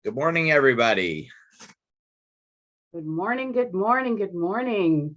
Good morning, everybody. Good morning, good morning, good morning.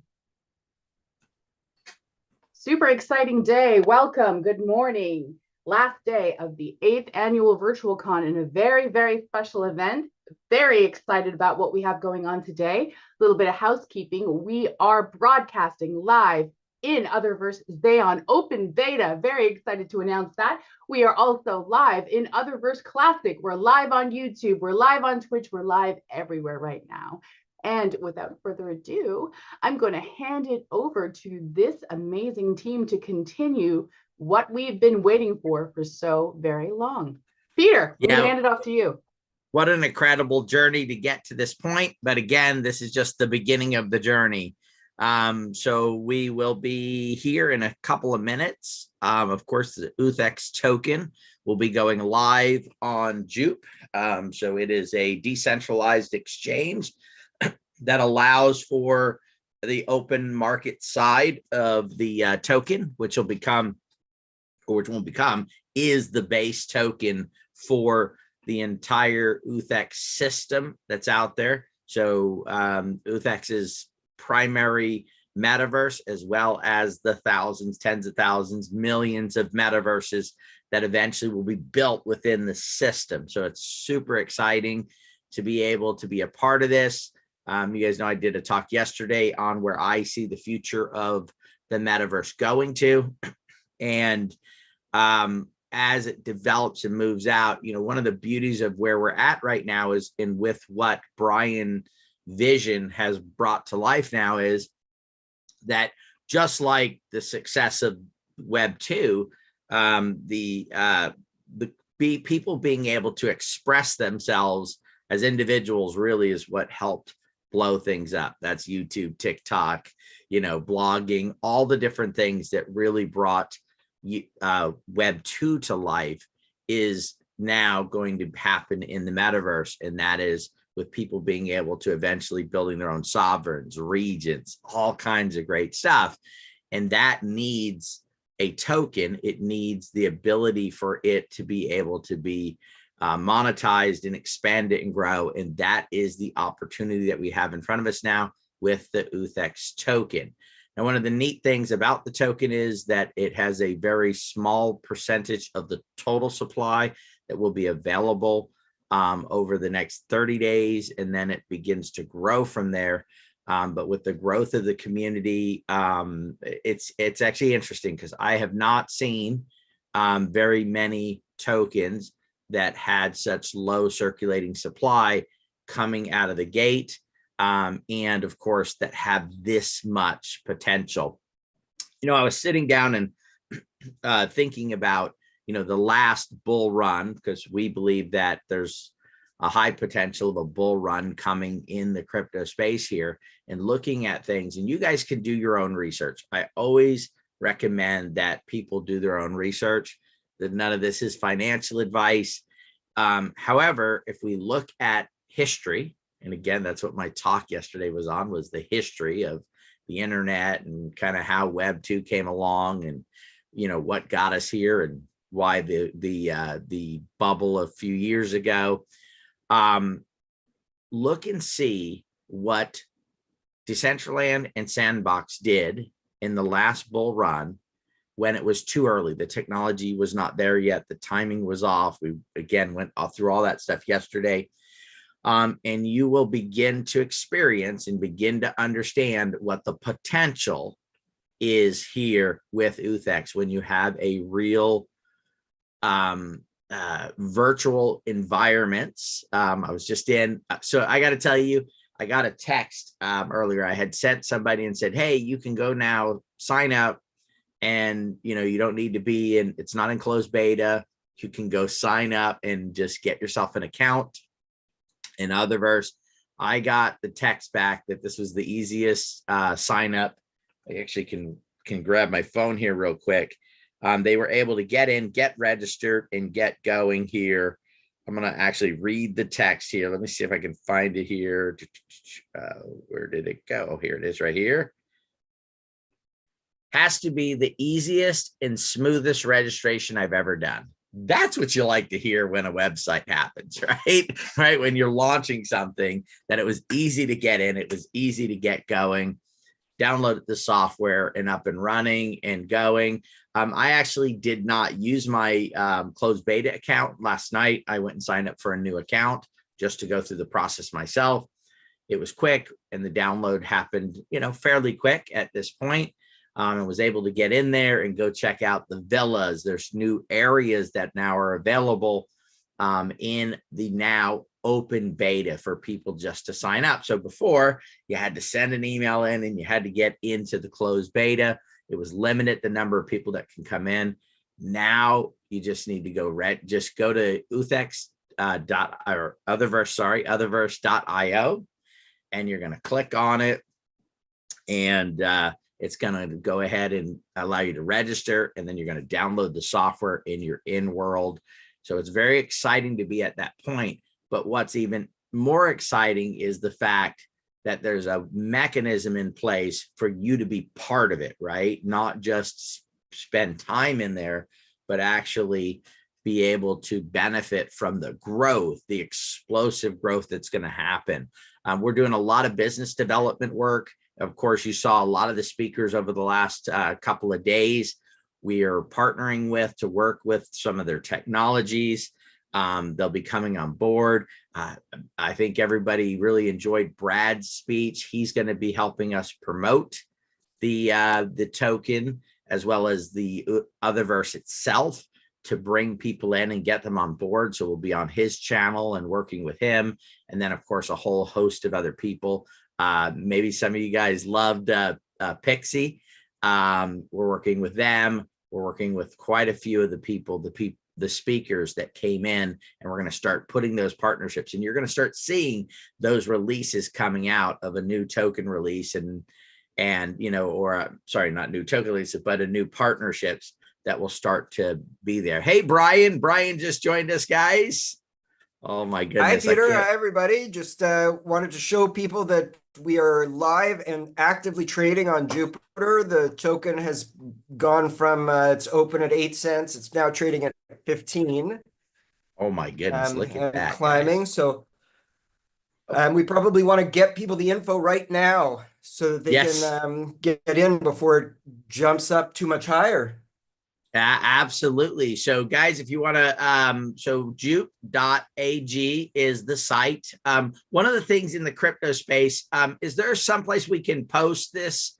Super exciting day. Welcome. Good morning. Last day of the 8th annual Virtual Con and a very, very special event. Very excited about what we have going on today. A little bit of housekeeping. We are broadcasting live in Otherverse Xeon Open Beta. Very excited to announce that. We are also live in Otherverse Classic. We're live on YouTube. We're live on Twitch. We're live everywhere right now. And without further ado, I'm going to hand it over to this amazing team to continue what we've been waiting for so very long. Peter, I'm going to hand it off to you. What an incredible journey to get to this point. But again, this is just the beginning of the journey. So we will be here in a couple of minutes. Of course, the UTHX token will be going live on Jupe. So it is a decentralized exchange that allows for the open market side of the token, which will become, or which won't become, is the base token for the entire UTHX system that's out there. So UTHX's primary metaverse, as well as the thousands, tens of thousands, millions of metaverses that eventually will be built within the system. So it's super exciting to be able to be a part of this. You guys know I did a talk yesterday on where I see the future of the metaverse going to. And as it develops and moves out, you know, one of the beauties of where we're at right now is, and with what Brian Vision has brought to life now, is that just like the success of Web 2, people being able to express themselves as individuals really is what helped blow things up. That's YouTube, TikTok, you know, blogging, all the different things that really brought Web 2 to life is now going to happen in the metaverse. And that is with people being able to eventually building their own sovereigns, regions, all kinds of great stuff. And that needs a token. It needs the ability for it to be able to be monetized and expand it and grow. And that is the opportunity that we have in front of us now with the UTHX token. Now, one of the neat things about the token is that it has a very small percentage of the total supply that will be available over the next 30 days, and then it begins to grow from there. But with the growth of the community, it's actually interesting because I have not seen very many tokens that had such low circulating supply coming out of the gate. And of course, that have this much potential. You know, I was sitting down and thinking about, you know, the last bull run, because we believe that there's a high potential of a bull run coming in the crypto space here, and looking at things. And you guys can do your own research. I always recommend that people do their own research, that none of this is financial advice. However, if we look at history, and again, that's what my talk yesterday was on, was the history of the internet and kind of how Web 2 came along, and, you know, what got us here and why the bubble a few years ago. Look and see what Decentraland and Sandbox did in the last bull run, when it was too early. The technology was not there yet. The timing was off. We again went through all that stuff yesterday. And you will begin to experience and begin to understand what the potential is here with UTHX when you have a real virtual environments. I was just in, so I got to tell you, I got a text earlier. I had sent somebody and said, hey, you can go now, sign up. And, you know, you don't need to be in, it's not in closed beta. You can go sign up and just get yourself an account. In Otherverse, I got the text back that this was the easiest sign up. I actually can grab my phone here real quick. They were able to get in, get registered, and get going here. I'm going to actually read the text here. Let me see if I can find it here. Where did it go? Here it is right here. Has to be the easiest and smoothest registration I've ever done. That's what you like to hear when a website happens, right? Right. When you're launching something, that it was easy to get in, it was easy to get going, downloaded the software and up and running and going. I actually did not use my closed beta account last night. I went and signed up for a new account just to go through the process myself. It was quick and the download happened, fairly quick at this point. And was able to get in there and go check out the villas. There's new areas that now are available in the now open beta for people just to sign up. So before, you had to send an email in and you had to get into the closed beta. It was limited the number of people that can come in. Now you just need to go just go to UTHX otherverse.io, and you're going to click on it, and it's going to go ahead and allow you to register, and then you're going to download the software in your in-world. So it's very exciting to be at that point. But what's even more exciting is the fact that there's a mechanism in place for you to be part of it, right? Not just spend time in there, but actually be able to benefit from the growth, the explosive growth that's going to happen. We're doing a lot of business development work. Of course, you saw a lot of the speakers over the last couple of days. We are partnering with to work with some of their technologies. They'll be coming on board. I think everybody really enjoyed Brad's speech. He's going to be helping us promote the token as well as the Otherverse itself to bring people in and get them on board. So we'll be on his channel and working with him. And then, of course, a whole host of other people. Maybe some of you guys loved Pixie. We're working with them. We're working with quite a few of the people, the speakers that came in, and we're going to start putting those partnerships, and you're going to start seeing those releases coming out of a new token release and sorry, not new token release, but a new partnerships that will start to be there. Hey, Brian just joined us, guys. Oh my goodness. Hi, Peter. Hi, everybody. Just wanted to show people that we are live and actively trading on Jupiter. The token has gone from it's open at 8 cents. It's now trading at 15. Oh my goodness. Look at that. Climbing. Guys. So we probably want to get people the info right now so that they can get in before it jumps up too much higher. Absolutely. So guys, if you want to, so jupe.ag is the site. One of the things in the crypto space, is there someplace we can post this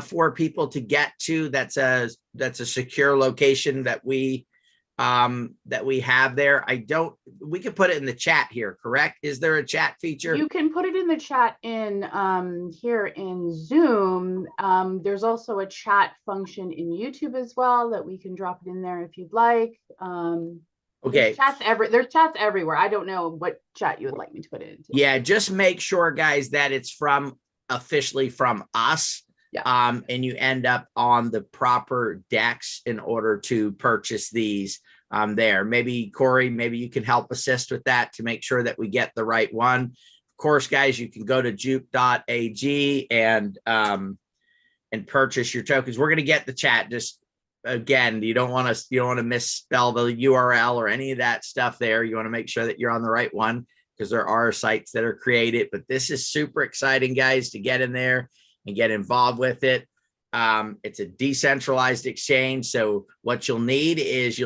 for people to get to that's a secure location that we have there? We can put it in the chat here, correct? Is there a chat feature? You can put it in the chat in here in Zoom. There's also a chat function in YouTube as well that we can drop it in there if you'd like. Okay. There's chats everywhere. I don't know what chat you would like me to put it into. Yeah, just make sure, guys, that it's officially from us. Yeah. And you end up on the proper DEX in order to purchase these there. Maybe Corey, maybe you can help assist with that to make sure that we get the right one. Of course, guys, you can go to jupe.ag and purchase your tokens. We're going to get the chat. Just again, you don't want to misspell the URL or any of that stuff there. You want to make sure that you're on the right one, because there are sites that are created. But this is super exciting, guys, to get in there and get involved with it. It's a decentralized exchange. So what you'll need is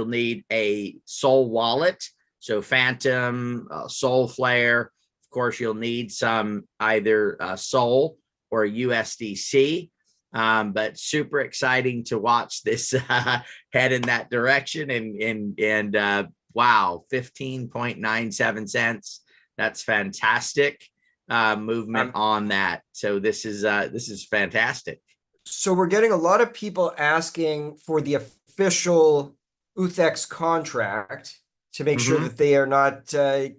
a Sol wallet. So Phantom, Solflare. Of course, you'll need some either Sol or USDC. But super exciting to watch this head in that direction. And wow, 15.97 cents. That's fantastic. Movement on that. So this is fantastic. So we're getting a lot of people asking for the official UTHX contract to make sure that they are not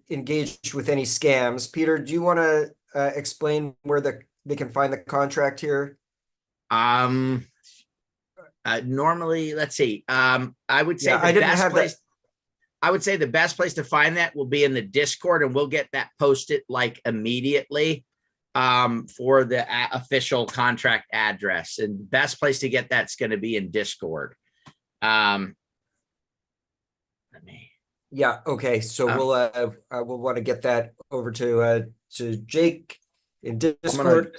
engaged with any scams. Peter, do you want to explain where they can find the contract here? Normally, let's see. I would say I would say the best place to find that will be in the Discord, and we'll get that posted like immediately for the official contract address. And best place to get that's going to be in Discord. Let me. Yeah. Okay. So we'll want to get that over to Jake in Discord.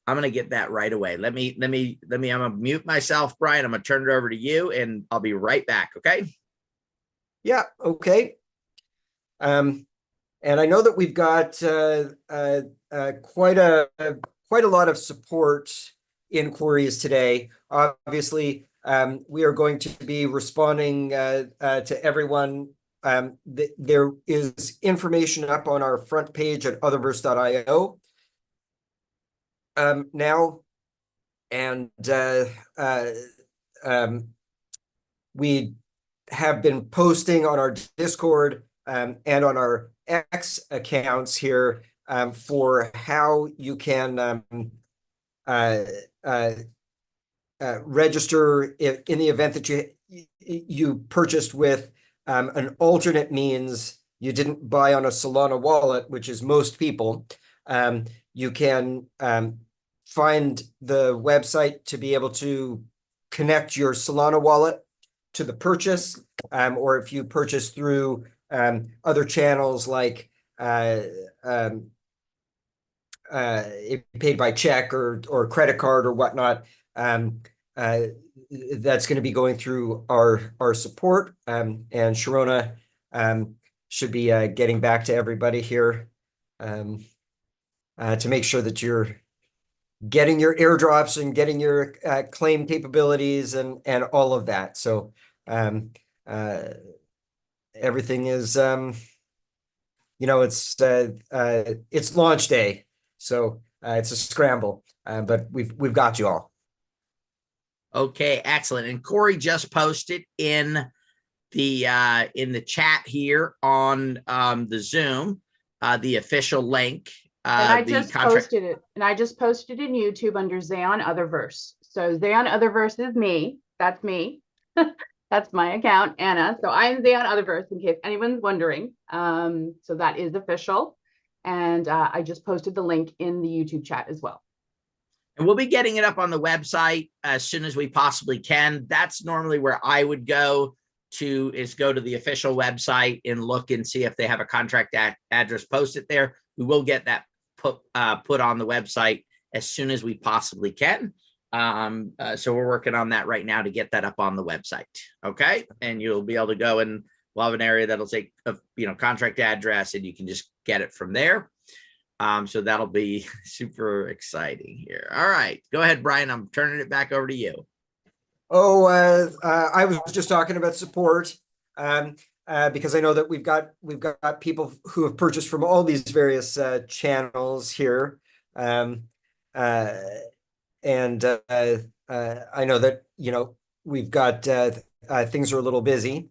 I'm gonna get that right away. Let me. I'm gonna mute myself, Brian. I'm gonna turn it over to you, and I'll be right back. Okay. Yeah. Okay. And I know that we've got quite a lot of support inquiries today. Obviously, we are going to be responding to everyone. There is information up on our front page at otherverse.io now, and we have been posting on our Discord and on our X accounts here for how you can register in the event that you purchased with an alternate means. You didn't buy on a Solana wallet, which is most people. You can find the website to be able to connect your Solana wallet to the purchase, or if you purchase through other channels like if you paid by check or credit card or whatnot, that's going to be going through our support, and Sharona should be getting back to everybody here to make sure that you're getting your airdrops and getting your claim capabilities and all of that. So everything is it's launch day, so it's a scramble, but we've got you all. Okay, excellent. And Corey just posted in the chat here on the Zoom the official link. And I just posted it. And I just posted in YouTube under Zayon Otherverse. So Zayon Otherverse is me. That's me. That's my account, Anna. So I'm Zayon Otherverse, in case anyone's wondering. So that is official. And I just posted the link in the YouTube chat as well. And we'll be getting it up on the website as soon as we possibly can. That's normally where I would go to the official website and look and see if they have a contract address posted there. We will get that put on the website as soon as we possibly can. So we're working on that right now to get that up on the website. Okay. And you'll be able to go and we'll have an area that'll say, contract address, and you can just get it from there. So that'll be super exciting here. All right, go ahead, Brian. I'm turning it back over to you. Oh, I was just talking about support, because I know that we've got people who have purchased from all these various channels here, and I know that we've got things are a little busy,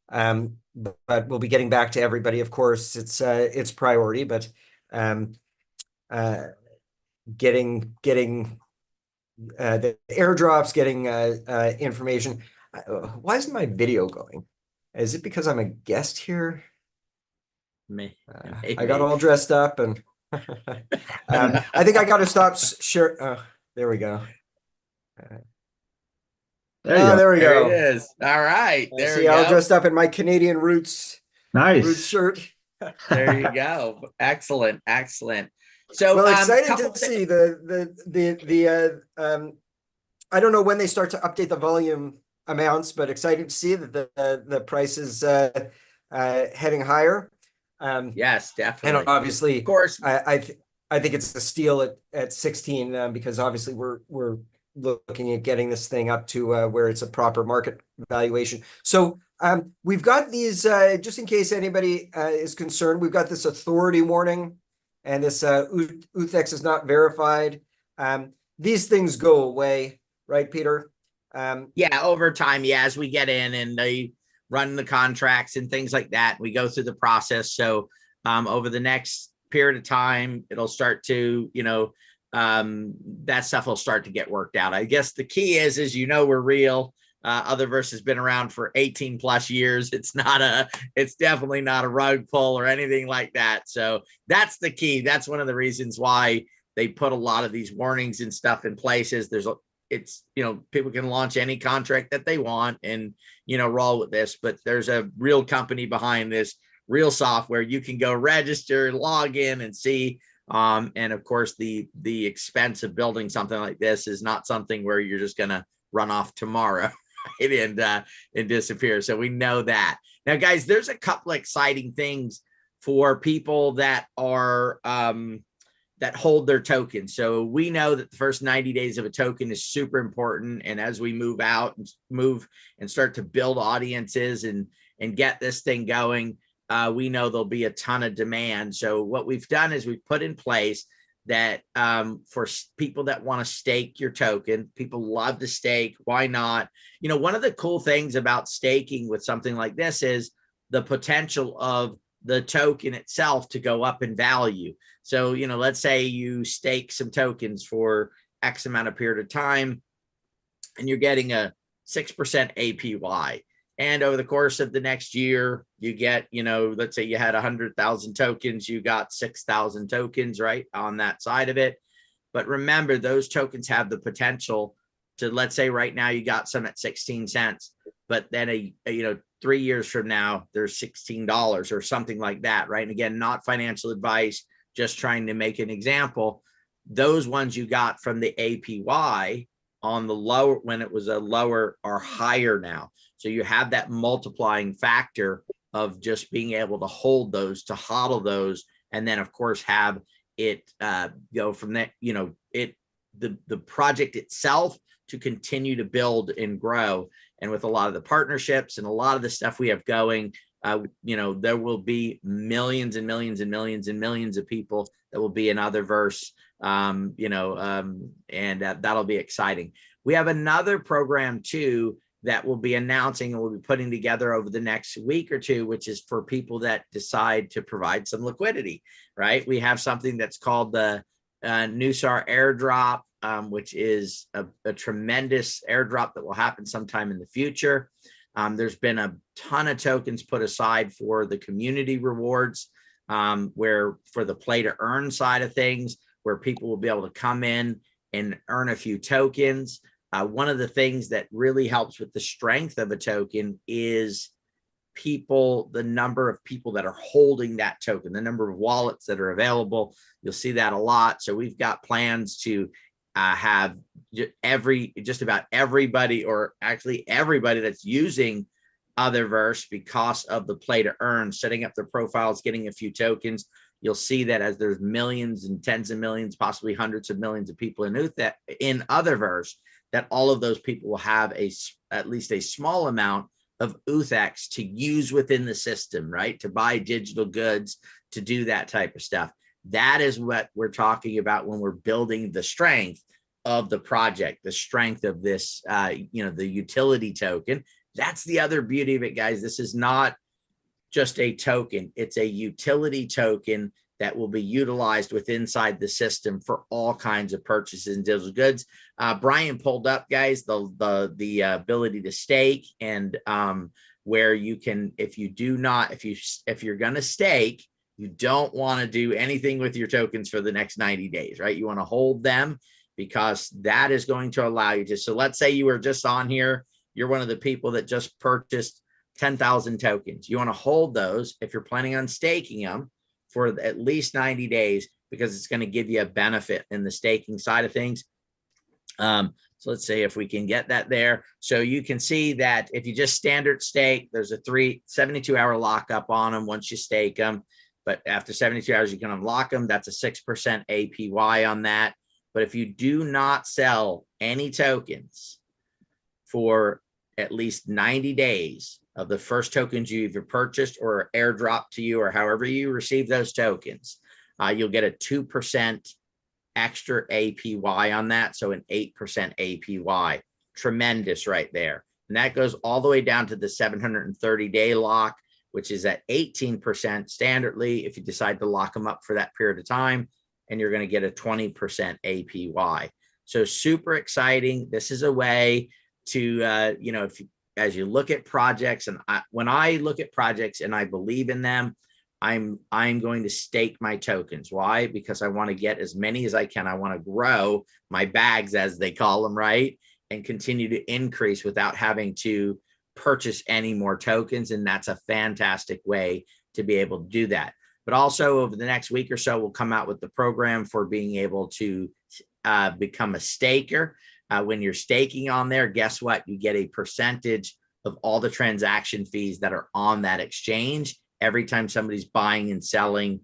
but we'll be getting back to everybody. Of course, it's priority, but getting the airdrops, getting information. Why isn't my video going? Is it because I'm a guest here? I got all dressed up and I think I got to stop share. There we go. There we go. There it is. All right. There see, all dressed up in my Canadian roots. Nice. Roots shirt. There you go. Excellent. So well, excited to see the I don't know when they start to update the volume amounts, but excited to see that the price is heading higher. Yes, definitely. And obviously, of course, I think it's a steal at 16 because obviously we're looking at getting this thing up to where it's a proper market valuation. So we've got these just in case anybody is concerned. We've got this authority warning, and this UTHX is not verified. These things go away, right, Peter? Yeah, over time, as we get in and they run the contracts and things like that, we go through the process. So over the next period of time, it'll start to, that stuff will start to get worked out. I guess the key is we're real. Otherverse has been around for 18 plus years. It's definitely not a rug pull or anything like that. So that's the key. That's one of the reasons why they put a lot of these warnings and stuff in places. There's it's, people can launch any contract that they want and, roll with this, but there's a real company behind this, real software. You can go register, log in and see. And of course, the expense of building something like this is not something where you're just going to run off tomorrow and disappear. So we know that. Now, guys, there's a couple exciting things for people that are that hold their tokens. So we know that the first 90 days of a token is super important. And as we move out and move and start to build audiences and get this thing going, we know there'll be a ton of demand. So what we've done is we've put in place that for people that want to stake your token, people love to stake. Why not? One of the cool things about staking with something like this is the potential of the token itself to go up in value. So, let's say you stake some tokens for X amount of period of time and you're getting a 6% APY. And over the course of the next year, you get, let's say you had 100,000 tokens, you got 6,000 tokens, right, on that side of it. But remember, those tokens have the potential to, let's say right now you got some at 16 cents, but then 3 years from now, there's $16 or something like that, right? And again, not financial advice, just trying to make an example. Those ones you got from the APY on the lower, when it was a lower, are higher now. So you have that multiplying factor of just being able to hold those, to hodl those, and then of course have it go from that, the project itself to continue to build and grow. And with a lot of the partnerships and a lot of the stuff we have going, there will be millions and millions and millions and millions of people that will be in Otherverse, and that'll be exciting. We have another program too that we'll be announcing and we'll be putting together over the next week or two, which is for people that decide to provide some liquidity, right? We have something that's called the Nusar airdrop, which is a tremendous airdrop that will happen sometime in the future. There's been a ton of tokens put aside for the community rewards, where for the play to earn side of things, where people will be able to come in and earn a few tokens. One of the things that really helps with the strength of a token is the number of people that are holding that token, the number of wallets that are available. You'll see that a lot. So we've got plans to have just about everybody, or actually everybody that's using Otherverse because of the play to earn, setting up their profiles, getting a few tokens. You'll see that as there's millions and tens of millions, possibly hundreds of millions of people in Otherverse, that all of those people will have at least a small amount of UTHX to use within the system, right? To buy digital goods, to do that type of stuff. That is what we're talking about when we're building the strength of the project, the strength of this, the utility token. That's the other beauty of it, guys. This is not just a token. It's a utility token that will be utilized inside the system for all kinds of purchases and digital goods. Brian pulled up, guys, the ability to stake, and where you can, if you're going to stake, you don't want to do anything with your tokens for the next 90 days, right? You want to hold them because that is going to allow you to. So let's say you were just on here, you're one of the people that just purchased 10,000 tokens. You want to hold those if you're planning on staking them for at least 90 days, because it's going to give you a benefit in the staking side of things. So let's say if we can get that there. So you can see that if you just standard stake, there's a 72-hour lockup on them once you stake them. But after 72 hours, you can unlock them. That's a 6% APY on that. But if you do not sell any tokens for at least 90 days of the first tokens you either purchased or airdrop to you, or however you receive those tokens, you'll get a 2% extra APY on that. So an 8% APY. Tremendous right there. And that goes all the way down to the 730-day lock, which is at 18% standardly if you decide to lock them up for that period of time, and you're going to get a 20% APY. So super exciting. This is a way to, as you look at projects, and when I look at projects and I believe in them, I'm going to stake my tokens. Why? Because I want to get as many as I can. I want to grow my bags, as they call them, right? And continue to increase without having to purchase any more tokens. And that's a fantastic way to be able to do that. But also over the next week or so, we'll come out with the program for being able to become a staker. When you're staking on there, guess what? You get a percentage of all the transaction fees that are on that exchange. Every time somebody's buying and selling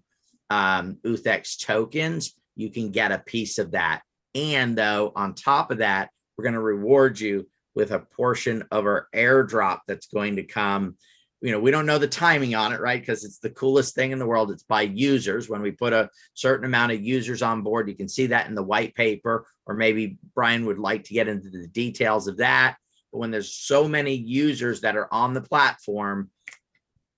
UTHX tokens, you can get a piece of that. And though, on top of that, we're going to reward you with a portion of our airdrop that's going to come. You know, we don't know the timing on it, right? Because it's the coolest thing in the world. It's by users. When we put a certain amount of users on board, you can see that in the white paper, or maybe Brian would like to get into the details of that. But when there's so many users that are on the platform,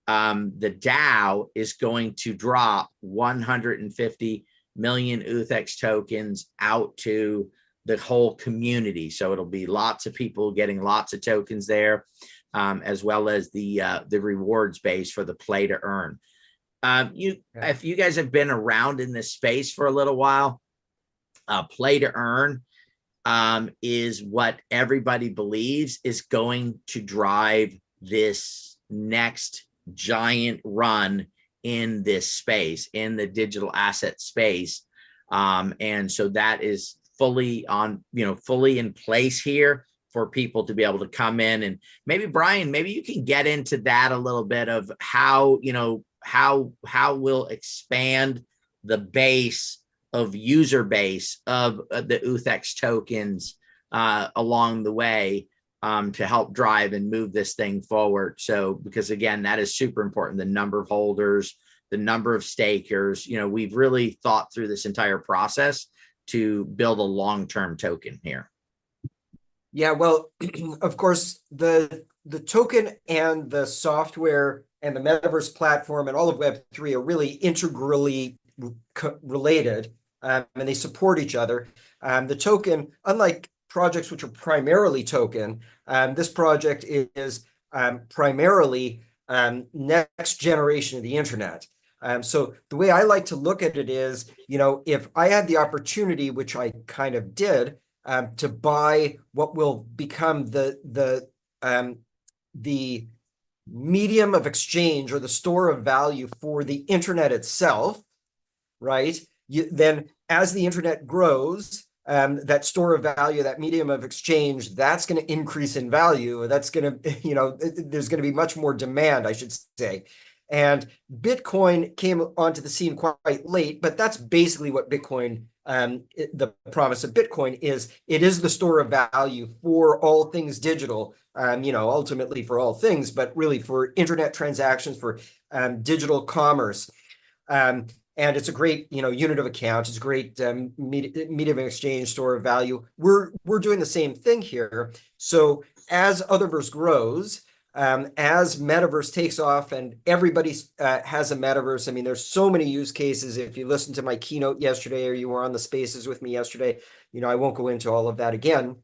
the DAO is going to drop 150 million UTHX tokens out to the whole community. So it'll be lots of people getting lots of tokens there, as well as the rewards base for the play to earn. If you guys have been around in this space for a little while, play to earn is what everybody believes is going to drive this next giant run in this space, in the digital asset space. And so that is fully in place here for people to be able to come in. And maybe Brian, maybe you can get into that a little bit of how we'll expand the base of user base of the UTHX tokens along the way, to help drive and move this thing forward. So, because again, that is super important. The number of holders, the number of stakers, we've really thought through this entire process to build a long-term token here. Yeah, well, of course, the token and the software and the metaverse platform and all of Web3 are really integrally related, and they support each other. The token, unlike projects which are primarily token, this project is primarily next generation of the internet. So the way I like to look at it is, if I had the opportunity, which I kind of did, to buy what will become the medium of exchange or the store of value for the internet itself, right? Then as the internet grows, that store of value, that medium of exchange, that's going to increase in value. That's going to, there's going to be much more demand, I should say. And Bitcoin came onto the scene quite late, but that's basically what Bitcoin, the promise of Bitcoin is. It is the store of value for all things digital, ultimately for all things, but really for internet transactions, for digital commerce. And it's a great, unit of account. It's a great medium of exchange, store of value. We're doing the same thing here. So as Otherverse grows, as Metaverse takes off and everybody has a Metaverse, I mean, there's so many use cases. If you listened to my keynote yesterday or you were on the spaces with me yesterday, I won't go into all of that again.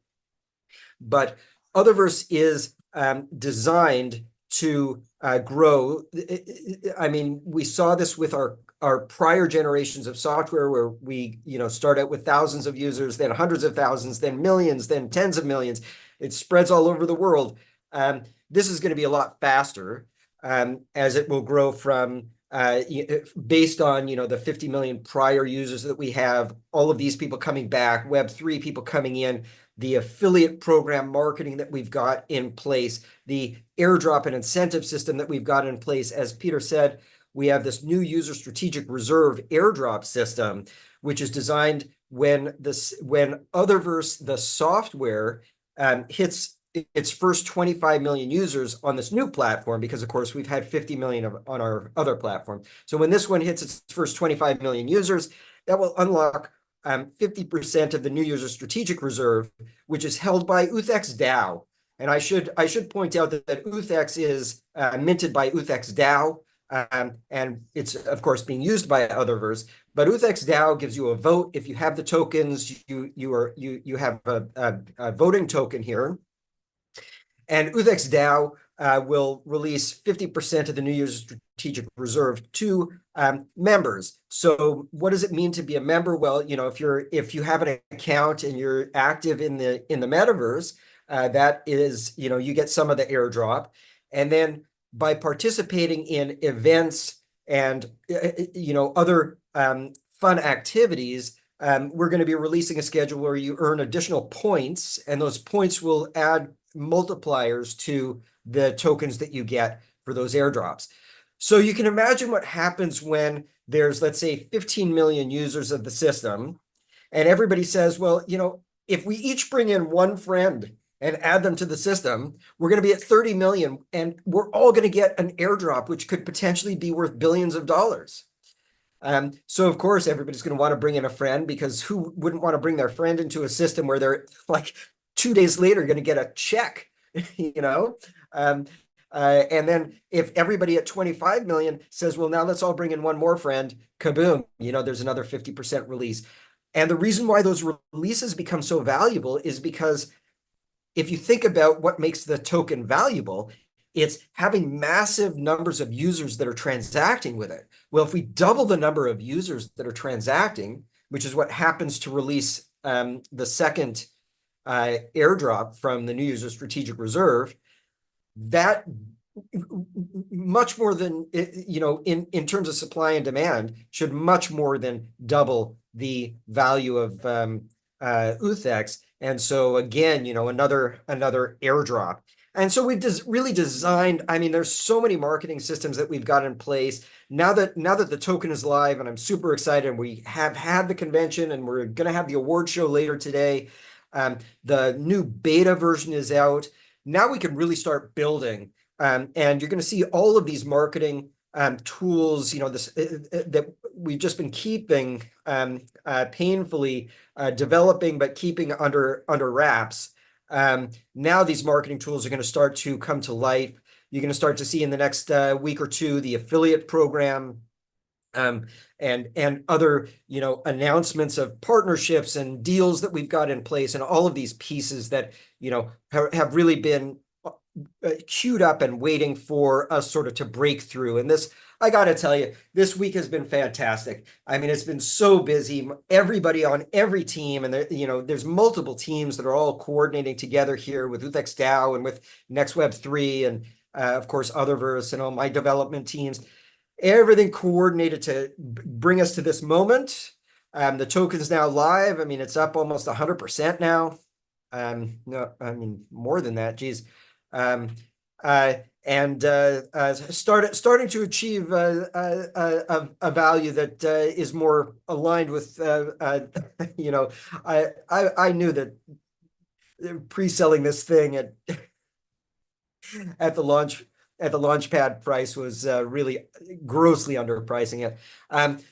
But Otherverse is designed to grow. I mean, we saw this with our prior generations of software where we, start out with thousands of users, then hundreds of thousands, then millions, then tens of millions. It spreads all over the world. This is going to be a lot faster as it will grow from based on, the 50 million prior users that we have, all of these people coming back, Web3 people coming in, the affiliate program marketing that we've got in place, the airdrop and incentive system that we've got in place. As Peter said, we have this new user strategic reserve airdrop system, which is designed when Otherverse, the software, hits its first 25 million users on this new platform, because of course we've had 50 million on our other platform. So when this one hits its first 25 million users, that will unlock 50% of the new user strategic reserve, which is held by UTHX DAO. And I should point out that UTHX is minted by UTHX DAO, and it's of course being used by Otherverse. But UTHX DAO gives you a vote if you have the tokens. You have a voting token here, and UTHX DAO will release 50% of the new user Strategic Reserve to members. So what does it mean to be a member? Well, if you have an account and you're active in the metaverse, that is, you get some of the airdrop. And then by participating in events and other fun activities, we're going to be releasing a schedule where you earn additional points, and those points will add multipliers to the tokens that you get for those airdrops. So you can imagine what happens when there's, let's say, 15 million users of the system, and everybody says, well, if we each bring in one friend and add them to the system, we're going to be at 30 million, and we're all going to get an airdrop, which could potentially be worth billions of dollars. So of course, everybody's going to want to bring in a friend, because who wouldn't want to bring their friend into a system where they're like 2 days later going to get a check, and then if everybody at 25 million says, well, now let's all bring in one more friend, kaboom, there's another 50% release. And the reason why those releases become so valuable is because if you think about what makes the token valuable, it's having massive numbers of users that are transacting with it. Well, if we double the number of users that are transacting, which is what happens to release the second airdrop from the New User Strategic Reserve, that much more than, in terms of supply and demand, should much more than double the value of UTHX. And so again, another airdrop. And so we've really designed, there's so many marketing systems that we've got in place. Now that the token is live, and I'm super excited, and we have had the convention, and we're going to have the award show later today. The new beta version is out. Now we can really start building. And you're going to see all of these marketing tools, that we've just been keeping painfully developing, but keeping under wraps. Now these marketing tools are going to start to come to life. You're going to start to see in the next week or two the affiliate program, and other announcements of partnerships and deals that we've got in place, and all of these pieces that have really been queued up and waiting for us sort of to break through. And this, I got to tell you, this week has been fantastic. It's been so busy. Everybody on every team, and there's multiple teams that are all coordinating together here with UTHX DAO and with NextWeb3 and of course Otherverse and all my development teams. Everything coordinated to bring us to this moment. The token's now live. It's up almost 100% now. No, more than that. Geez. And starting to achieve a value that is more aligned with, I knew that pre-selling this thing at the launchpad price was really grossly underpricing it. And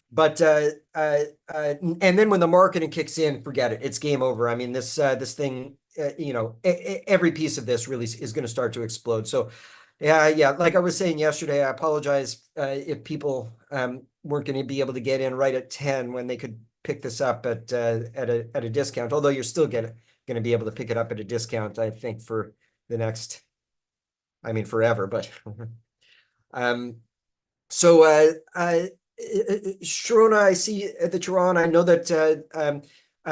then when the marketing kicks in, forget it. It's game over. This thing, every piece of this really is going to start to explode. So yeah, like I was saying yesterday, I apologize if people weren't going to be able to get in right at 10 when they could pick this up at a discount, although you're still going to be able to pick it up at a discount, I think, for the next, forever. But so Sharona, I see that you're on. I know that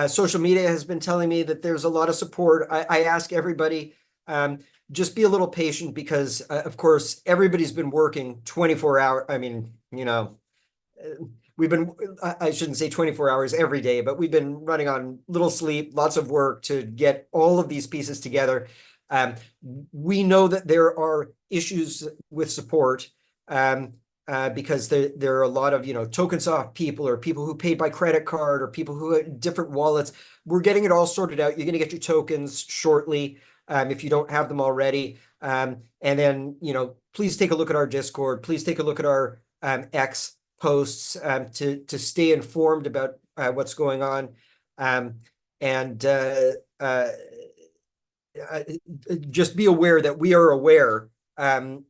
social media has been telling me that there's a lot of support. I ask everybody, just be a little patient, because of course everybody's been working 24 hours. We've been, I shouldn't say 24 hours every day, but we've been running on little sleep, lots of work to get all of these pieces together. We know that there are issues with support, because there are a lot of, TokenSoft people, or people who paid by credit card, or people who had different wallets. We're getting it all sorted out. You're going to get your tokens shortly, if you don't have them already. And then, please take a look at our Discord. Please take a look at our X posts to stay informed about what's going on. And just be aware that we are aware, and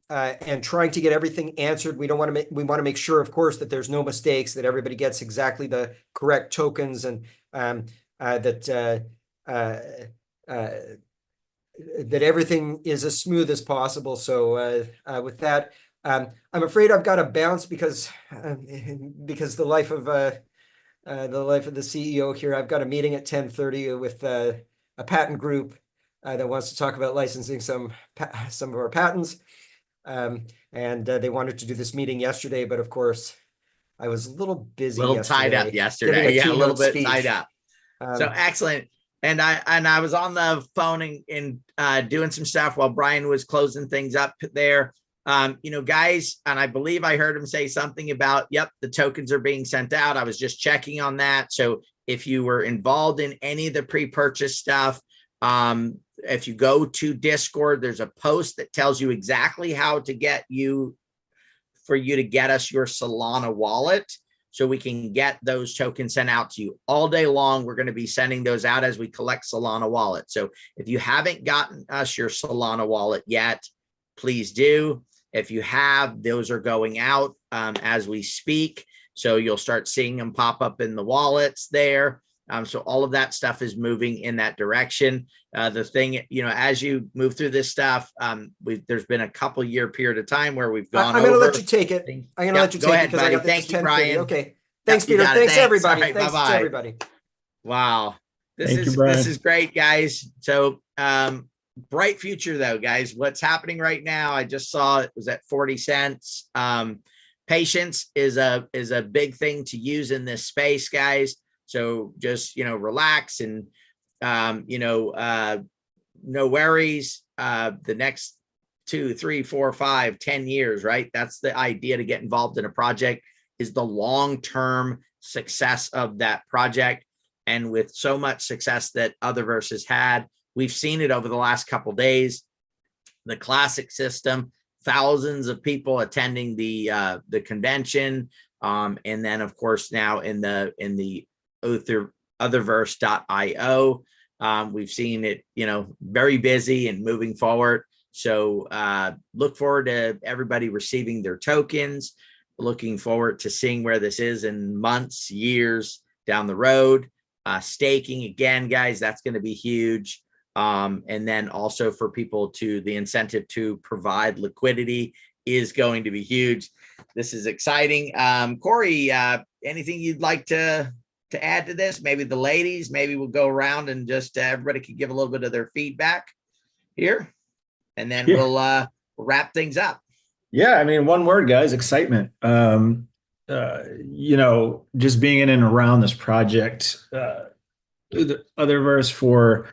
trying to get everything answered. We want to make sure, of course, that there's no mistakes, that everybody gets exactly the correct tokens, and that everything is as smooth as possible. So with that, I'm afraid I've got to bounce because the life of the CEO here. I've got a meeting at 10:30 with a patent group that wants to talk about licensing some of our patents. And they wanted to do this meeting yesterday, but of course, I was a little busy Little tied up giving yesterday. a Yeah, a little keynote bit speech. tied up. So excellent. And I was on the phone and doing some stuff while Brian was closing things up there. Guys, and I believe I heard him say something about, yep, the tokens are being sent out. I was just checking on that. So if you were involved in any of the pre-purchase stuff, if you go to Discord, there's a post that tells you exactly how to get you to get us your Solana wallet, so we can get those tokens sent out to you all day long. We're going to be sending those out as we collect Solana wallet. So if you haven't gotten us your Solana wallet yet, please do. If you have, those are going out as we speak. So you'll start seeing them pop up in the wallets there. So all of that stuff is moving in that direction. The thing, as you move through this stuff, there's been a couple year period of time where we've gone I'm going to let you take it. I'm going to let you take it because I got this 10:30. Brian. Okay. Thanks, Peter. Thanks, everybody. Right, thanks bye-bye. to everybody. Wow. This is great, guys. So bright future though, guys. What's happening right now? I just saw it was at 40 cents. Patience is a big thing to use in this space, guys. So just, relax and, no worries. The next 2, 3, 4, 5, 10 years, right? That's the idea to get involved in a project, is the long-term success of that project. And with so much success that Otherverse has had, we've seen it over the last couple of days. The classic system, thousands of people attending the convention, and then of course now in the Otherverse.io, we've seen it, very busy and moving forward. So look forward to everybody receiving their tokens. Looking forward to seeing where this is in months, years down the road. Staking again, guys, that's going to be huge. And then also for people the incentive to provide liquidity is going to be huge. This is exciting. Corey, anything you'd like to add to this? Maybe the ladies, maybe we'll go around and just everybody can give a little bit of their feedback here, and then we'll wrap things up. Yeah, I mean, one word, guys, excitement. Just being in and around this project, the Otherverse for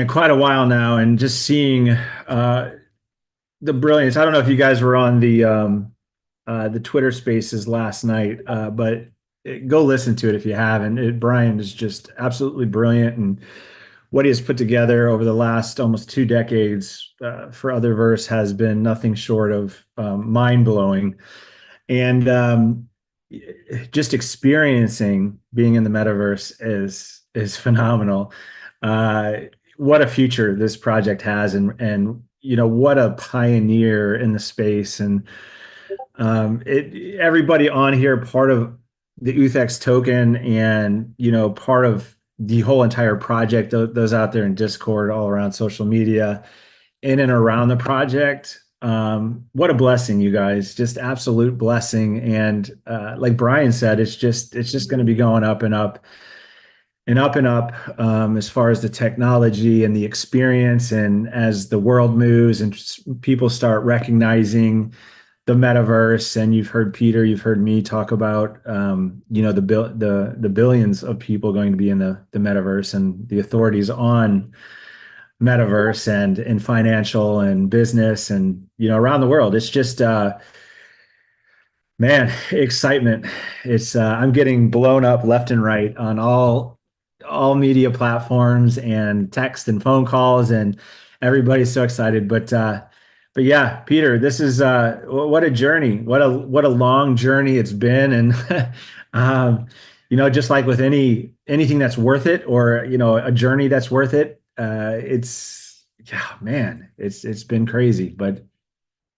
quite a while now, and just seeing the brilliance. I don't know if you guys were on the Twitter Spaces last night, but go listen to it if you haven't. Brian is just absolutely brilliant, and what he has put together over the last almost 2 decades for Otherverse has been nothing short of mind-blowing. And just experiencing being in the metaverse is phenomenal. What a future this project has, and what a pioneer in the space. And everybody on here, part of the UTHX token, and part of the whole entire project, those out there in Discord, all around social media, in and around the project. What a blessing, you guys, just absolute blessing. And like Brian said, it's just going to be going up and up and up and up, as far as the technology and the experience. And as the world moves and people start recognizing the metaverse, and you've heard Peter, you've heard me talk about, the billions of people going to be in the metaverse, and the authorities on metaverse and in financial and business and, around the world. It's just, man, excitement. It's, I'm getting blown up left and right on all media platforms and text and phone calls, and everybody's so excited. But yeah, Peter, this is what a journey, what a long journey it's been. And just like with anything that's worth it, or a journey that's worth it, it's been crazy. But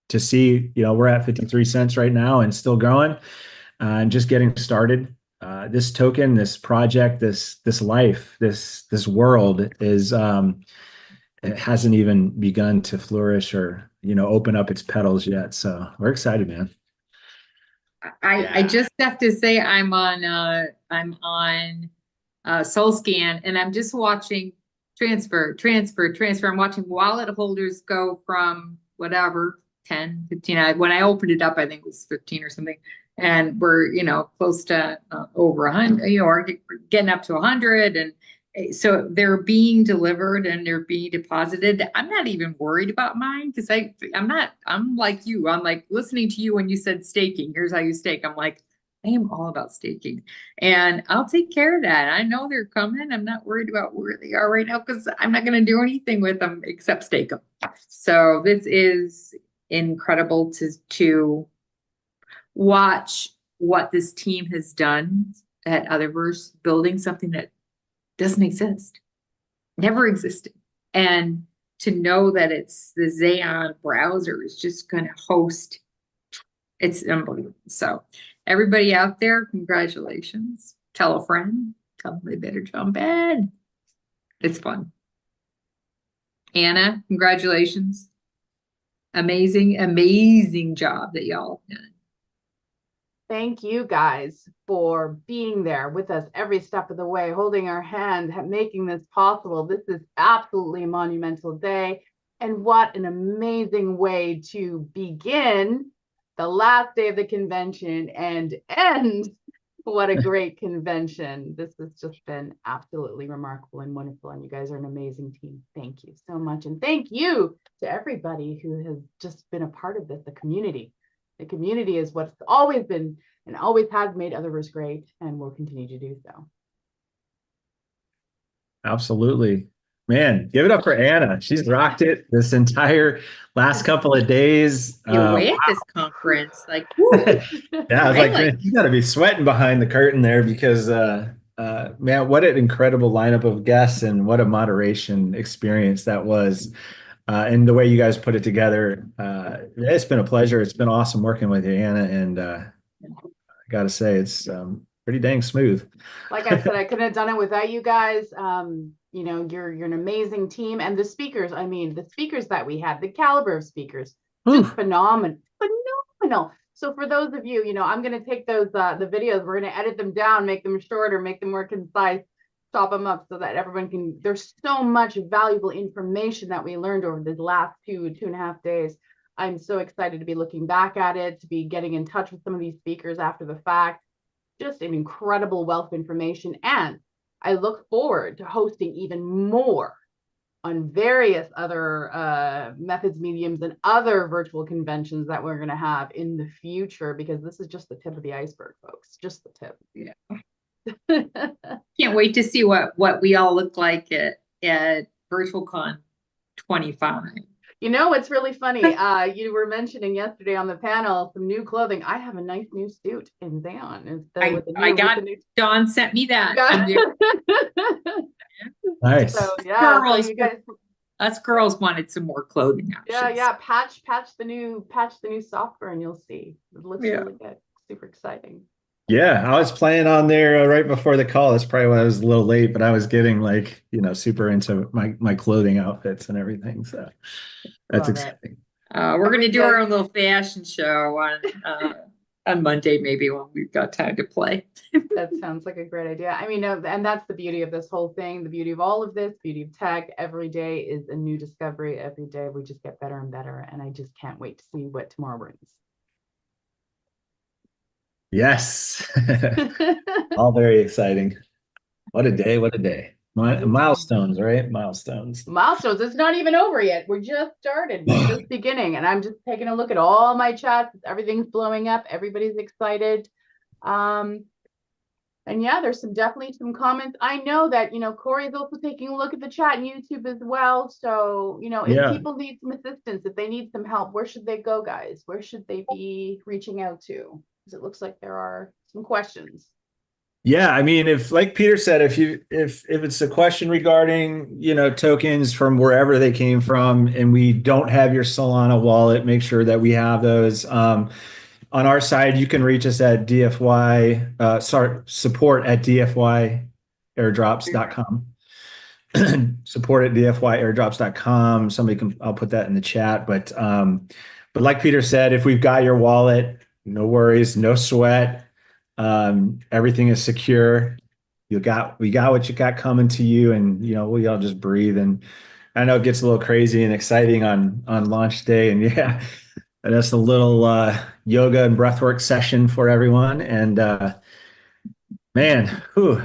to see, we're at 53 cents right now and still growing, and just getting started. This token, this project, this life, this world is, it hasn't even begun to flourish or open up its petals yet. So we're excited, man. I just have to say I'm on SoulScan, and I'm just watching transfer. I'm watching wallet holders go from whatever 10, 15. When I opened it up, I think it was 15 or something. And we're, close to over 100, or getting up to 100. And so they're being delivered and they're being deposited. I'm not even worried about mine because I'm like you. I'm like listening to you when you said staking. Here's how you stake. I'm like, I am all about staking, and I'll take care of that. I know they're coming. I'm not worried about where they are right now because I'm not going to do anything with them except stake them. So this is incredible to watch what this team has done at Otherverse, building something that doesn't exist, never existed. And to know that it's the Xeon browser is just going to host, it's unbelievable. So everybody out there, congratulations. Tell a friend, tell them they better jump in. It's fun. Anna, congratulations. Amazing job that y'all have done. Thank you guys for being there with us every step of the way, holding our hand, making this possible. This is absolutely a monumental day. And what an amazing way to begin the last day of the convention and end. What a great convention. This has just been absolutely remarkable and wonderful. And you guys are an amazing team. Thank you so much. And thank you to everybody who has just been a part of this, the community. The community is what's always been and always has made Otherverse great and will continue to do so. Absolutely. Man, give it up for Anna. She's rocked it this entire last couple of days. You're away at this conference. Like, yeah, I was like, man, you got to be sweating behind the curtain there because, man, what an incredible lineup of guests and what a moderation experience that was. And the way you guys put it together, it's been a pleasure. It's been awesome working with you, Anna. And I got to say, it's pretty dang smooth. Like I said, I couldn't have done it without you guys. You're an amazing team. And the speakers, the speakers that we had, the caliber of speakers, just phenomenal. So for those of you, I'm going to take those, the videos, we're going to edit them down, make them shorter, make them more concise, chop them up so that everyone can, there's so much valuable information that we learned over the last two and a half days. I'm so excited to be looking back at it, to be getting in touch with some of these speakers after the fact. Just an incredible wealth of information. And I look forward to hosting even more on various other methods, mediums, and other virtual conventions that we're going to have in the future, because this is just the tip of the iceberg, folks. Just the tip. Yeah. Can't wait to see what we all look like at VirtualCon 25. It's really funny. You were mentioning yesterday on the panel some new clothing. I have a nice new suit in Xeon. Dawn sent me that. Nice. So yeah, girls, so you guys, us girls wanted some more clothing options. Yeah. Patch the new software, and you'll see. It looks really good. Super exciting. Yeah, I was playing on there right before the call. That's probably why I was a little late, but I was getting super into my clothing outfits and everything. So that's exciting. We're going to do our own little fashion show on Monday, maybe when we've got time to play. That sounds like a great idea. And that's the beauty of this whole thing, the beauty of all of this, beauty of tech. Every day is a new discovery. Every day we just get better and better. And I just can't wait to see what tomorrow brings. Yes. All very exciting. What a day. What a day. Milestones, right? Milestones. It's not even over yet. We're just started. We're just beginning. And I'm just taking a look at all my chats. Everything's blowing up. Everybody's excited. And yeah, there's definitely some comments. I know that, Corey's also taking a look at the chat and YouTube as well. So, if people need some assistance, if they need some help, where should they go, guys? Where should they be reaching out to? Because it looks like there are some questions. Yeah, if like Peter said, if it's a question regarding, tokens from wherever they came from, and we don't have your Solana wallet, make sure that we have those. On our side, you can reach us at support at dfyairdrops.com. support at dfyairdrops.com. I'll put that in the chat. But like Peter said, if we've got your wallet, no worries, no sweat. Everything is secure. We got what you got coming to you, and we all just breathe. And I know it gets a little crazy and exciting on launch day, and yeah, that's a little yoga and breathwork session for everyone. And man, whew,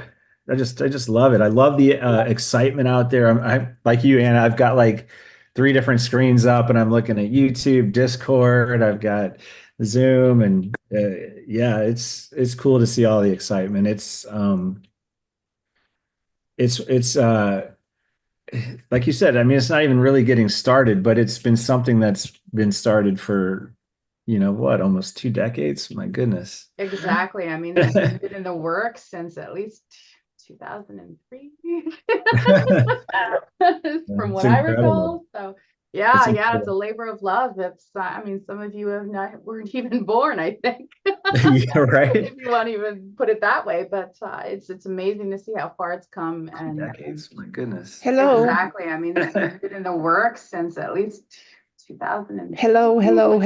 I just love it. I love the excitement out there. I like you, Anna. I've got like 3 different screens up, and I'm looking at YouTube, Discord. I've got Zoom, and yeah, it's cool to see all the excitement. It's like you said. I mean, it's not even really getting started, but it's been something that's been started for almost 2 decades. My goodness. Exactly. I mean, this has been in the works since at least 2003, from what I recall. So yeah, it's a labor of love. It's I mean, some of you weren't even born, I think. Yeah, right. If you want to even put it that way, but it's amazing to see how far it's come. 2 And decades. My goodness. Hello. exactly. I mean, this has been in the works since at least 2000. Hello. Sharona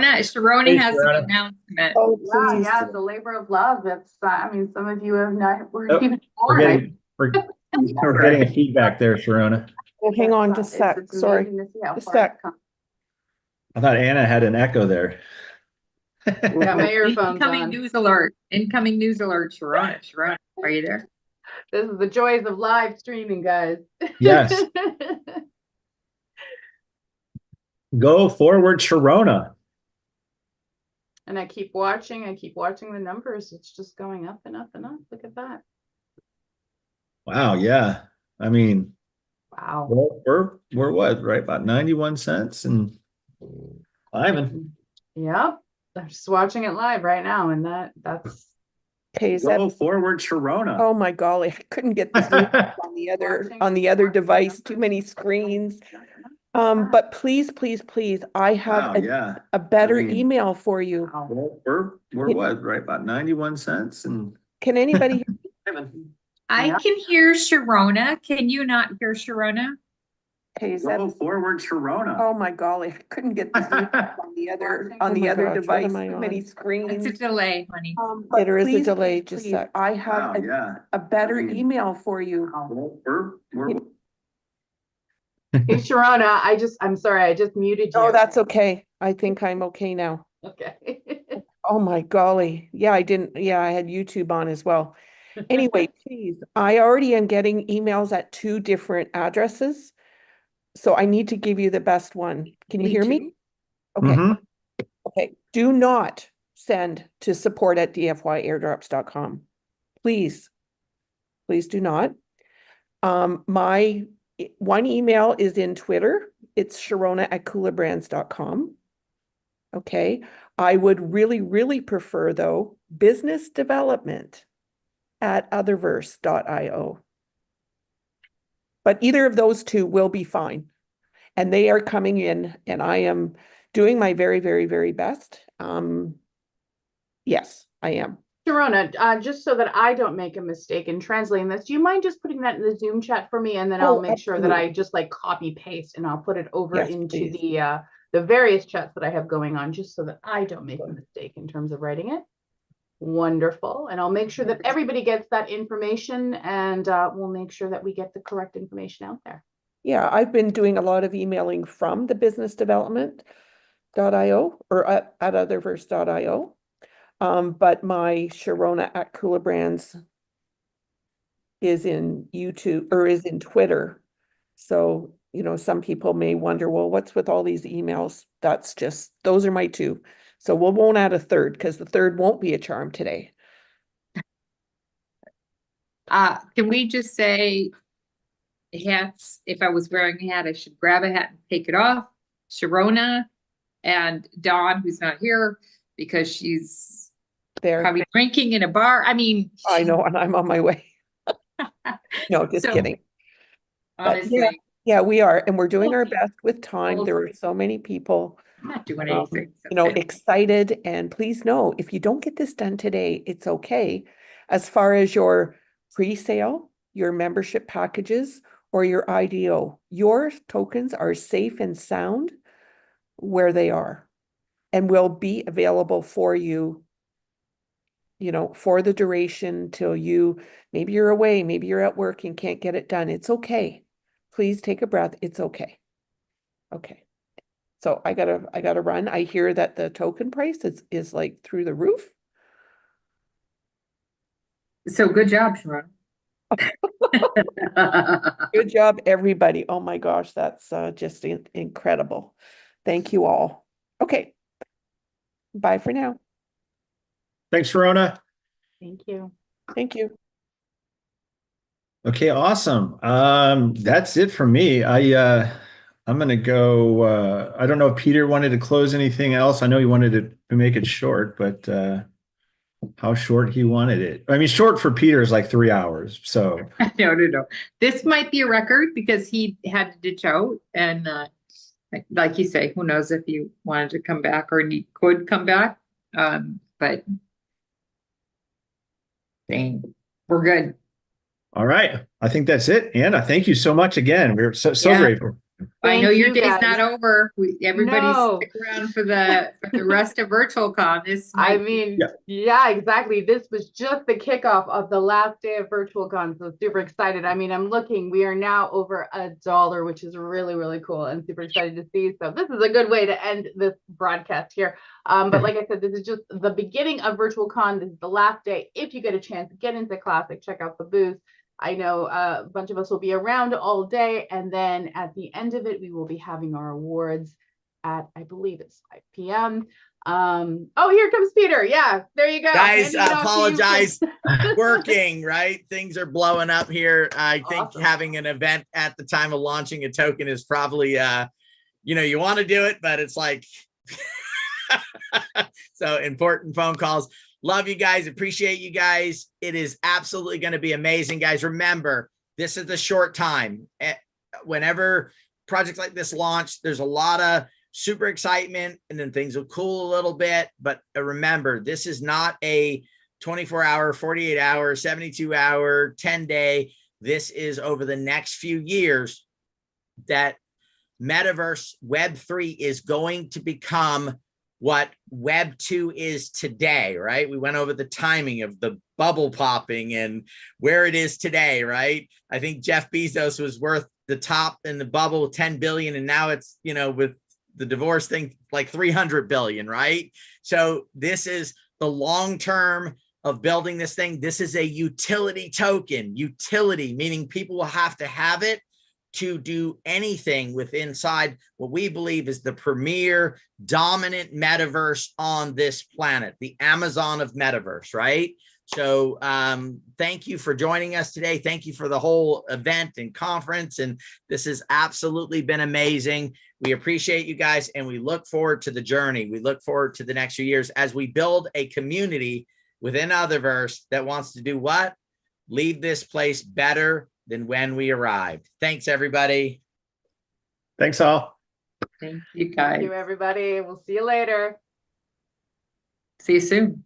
has Sharona. an announcement. Oh, Yeah, please. it's a labor of love. It's I mean, some of you weren't Oh, even We're born. getting a feedback there, Sharona. Well, hang on just a sec. It's Sorry. amazing to see how Just far sec. it's come. I thought Anna had an echo there. Got my earphones Incoming on. news alert. Incoming news alert. Sharona, are you there? This is the joys of live streaming, guys. Yes. Go forward, Sharona. And I keep watching the numbers. It's just going up and up and up. Look at that. Wow, yeah. I mean, Wow. we're what, right? About 91 cents and climbing. Yep. I'm just watching it live right now, and that's Okay, is that? Go forward, Sharona. Oh my golly, I couldn't get this on the other device. Too many screens. But please, I have Wow, yeah. a better I mean, email for you. wow. We're what, right? About 91 cents and Can anybody? climbing. I Yeah. can hear Sharona. Can you not hear Sharona? Okay, is that? Go forward, Sharona. Oh my golly, I couldn't get this on the other Oh my other gosh, what device. am I Too many on? screens. It's a delay, honey. But there is a please, delay. please, Just please. sec. I have Wow, yeah. a better I mean, email for you. We're Hey, Sharona, I'm sorry, I just muted you. Oh, that's okay. I think I'm okay now. Okay. Oh my golly. Yeah, I had YouTube on as well. Anyway, please, I already am getting emails at 2 different addresses. So I need to give you the best one. Can you hear me? Okay. Mhm. Okay. Do not send to support@dfyairdrops.com. Please do not. My one email is in Twitter. It's sharona@coolabrands.com. Okay. I would really prefer, though, business development at otherverse.io. But either of those 2 will be fine. And they are coming in, and I am doing my very best. Yes, I am. Sharona, just so that I don't make a mistake in translating this, do you mind just putting that in the Zoom chat for me? And then I'll make sure that I just like copy paste and I'll put it over into the various chats that I have going on, just so that I don't make a mistake in terms of writing it. Wonderful. And I'll make sure that everybody gets that information, and we'll make sure that we get the correct information out there. Yeah, I've been doing a lot of emailing from the business development.io or at otherverse.io. But my Sharona@coolabrands is in YouTube or is in Twitter. So, some people may wonder, well, what's with all these emails? Those are my 2. So we won't add a third, because the third won't be a charm today. Can we just say hats? If I was wearing a hat, I should grab a hat and take it off. Sharona and Dawn, who's not here because she's There. probably drinking in a bar. I mean, I know, and I'm on my way. No, just kidding. Honestly, yeah, we are, and we're doing our best with time. There are so many people, I'm not doing anything. excited. And please know, if you don't get this done today, it's okay. As far as your pre-sale, your membership packages, or your IDO. Your tokens are safe and sound where they are and will be available for you, for the duration till maybe you're away, maybe you're at work and can't get it done. It's okay. Please take a breath. It's okay. Okay. So I gotta run. I hear that the token price is like through the roof. So good job, Sharon. Good job, everybody. Oh my gosh, that's just incredible. Thank you all. Okay. Bye for now. Thanks, Verona. Thank you. Thank you. Okay, awesome. That's it for me. I'm gonna go. I don't know if Peter wanted to close anything else. I know he wanted to make it short, but how short he wanted it. I mean, short for Peter is like 3 hours. So No. This might be a record because he had to ditch out, and like you say, who knows if he wanted to come back or he could come back. But dang, we're good. all right, I think that's it. Anna, thank you so much again. We're so Yeah. grateful. I know Thank your you, day's guys. not over. Everybody No. stick around for the rest of VirtualCon. Yeah, exactly. This was just the kickoff of the last day of VirtualCon, so super excited. I mean, I'm looking, we are now over $1, which is really, really cool and super excited to see. So this is a good way to end this broadcast here. But like I said, this is just the beginning of VirtualCon. This is the last day. If you get a chance, get into Classic, check out the booth. I know a bunch of us will be around all day, and then at the end of it, we will be having our awards at, I believe it's 5 p.m. Oh, here comes Peter. Yeah, there you go. Guys, Handing it off to you. apologize. Working, right? Things are blowing up here. I think Awesome. having an event at the time of launching a token is probably, you want to do it, but it's like, so important phone calls. Love you guys. Appreciate you guys. It is absolutely going to be amazing, guys. Remember, this is the short time. Whenever projects like this launch, there's a lot of super excitement, and then things will cool a little bit. But remember, this is not a 24-hour, 48-hour, 72-hour, 10-day. This is over the next few years that Metaverse Web3 is going to become what Web 2 is today, right? We went over the timing of the bubble popping and where it is today, right? I think Jeff Bezos was worth the top in the bubble 10 billion, and now it's, with the divorce thing, like 300 billion, right? So this is the long term of building this thing. This is a utility token. Utility, meaning people will have to have it to do anything with inside what we believe is the premier dominant metaverse on this planet, the Amazon of metaverse, right? So thank you for joining us today. Thank you for the whole event and conference. And this has absolutely been amazing. We appreciate you guys, and we look forward to the journey. We look forward to the next few years as we build a community within Otherverse that wants to do what? Leave this place better than when we arrived. Thanks, everybody. Thanks all. Thank you, guys. Thank you, everybody. We'll see you later. See you soon.